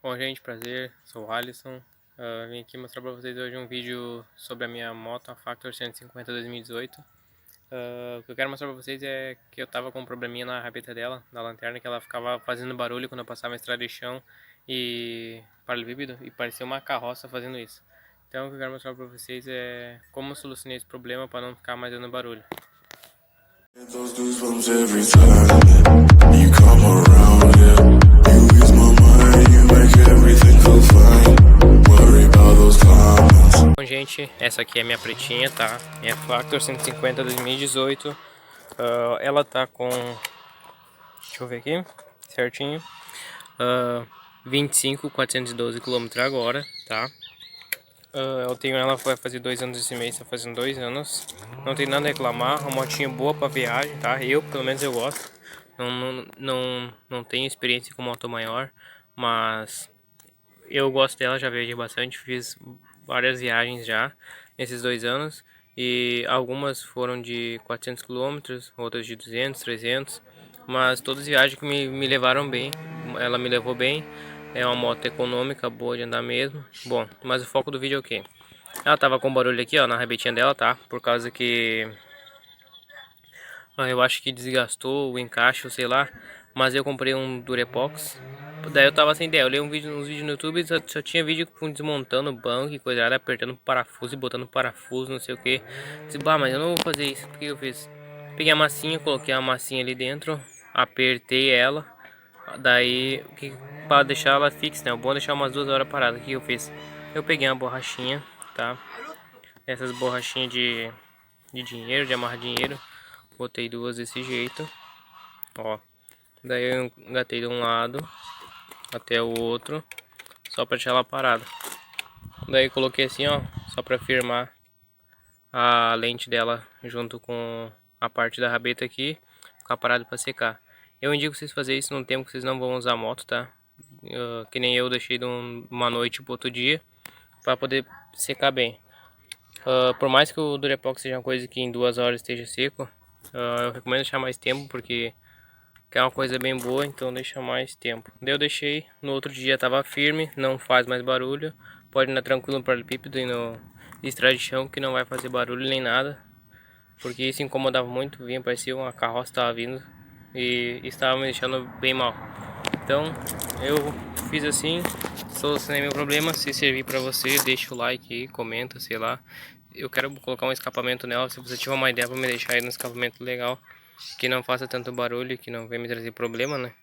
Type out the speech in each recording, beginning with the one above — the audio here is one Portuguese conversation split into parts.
Bom, gente, prazer, sou o Alisson. Vim aqui mostrar pra vocês hoje um vídeo sobre a minha moto, a Factor 150 2018. O que eu quero mostrar pra vocês é que eu tava com um probleminha na rabeta dela, na lanterna, que ela ficava fazendo barulho quando eu passava na estrada de chão e paralelepípedo, e parecia uma carroça fazendo isso. Então o que eu quero mostrar pra vocês é como eu solucionei esse problema para não ficar mais dando barulho. Those goosebumps every time you come around, yeah. You ease my mind, you make everything feel fine. Worry about those comments. Bom, gente, essa aqui é a minha pretinha, tá? Minha Factor 150 2018. Ela tá com... Deixa eu ver aqui, certinho. 25.412 km agora, tá? Eu tenho ela, vai fazer 2 anos esse mês, tá fazendo 2 anos. Não tem nada a reclamar, uma motinha boa pra viagem, tá? Pelo menos eu gosto. Não tenho experiência com moto maior, mas eu gosto dela, já viajei bastante, fiz várias viagens já nesses 2 anos. E algumas foram de 400 km, outras de 200, 300. Mas todas as viagens que me levaram bem, ela me levou bem. É uma moto econômica, boa de andar mesmo. Bom, mas o foco do vídeo é o quê? Ela tava com barulho aqui, ó, na rebetinha dela, tá? Por causa que... eu acho que desgastou o encaixe, ou sei lá. Mas eu comprei um Durepox. Daí eu tava sem ideia, eu olhei uns vídeos no YouTube e só tinha vídeo com desmontando o banco e coisa, apertando parafuso e botando parafuso, não sei o que. Disse, bah, mas eu não vou fazer isso. O que eu fiz? Peguei a massinha, coloquei a massinha ali dentro, apertei ela. Daí, para deixar ela fixa, né? É bom deixar umas 2 horas parada. O que eu fiz? Eu peguei uma borrachinha, tá? Essas borrachinhas de dinheiro, de amarrar dinheiro. Botei 2 desse jeito, ó. Daí eu engatei de um lado até o outro, só para deixar ela parada. Daí coloquei assim, ó, só para firmar a lente dela junto com a parte da rabeta aqui, ficar parado para secar. Eu indico vocês fazerem isso num tempo que vocês não vão usar a moto, tá? Que nem eu deixei de uma noite pro outro dia, para poder secar bem. Por mais que o Durepox seja uma coisa que em 2 horas esteja seco, eu recomendo deixar mais tempo, porque é uma coisa bem boa, então deixa mais tempo. Daí eu deixei, no outro dia tava firme, não faz mais barulho. Pode andar tranquilo no paralelepípedo e no estrada de chão, que não vai fazer barulho nem nada. Porque isso incomodava muito, vinha, parecia uma carroça estava vindo e estava me deixando bem mal. Então eu fiz assim, solucionei meu problema. Se servir pra você, deixa o like aí, comenta, sei lá. Eu quero colocar um escapamento nela, se você tiver uma ideia pra me deixar aí no escapamento legal, que não faça tanto barulho, que não venha me trazer problema, né?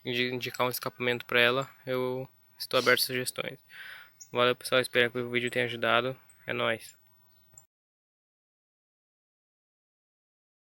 Indicar um escapamento pra ela, eu estou aberto a sugestões. Valeu, pessoal, espero que o vídeo tenha ajudado. É nóis.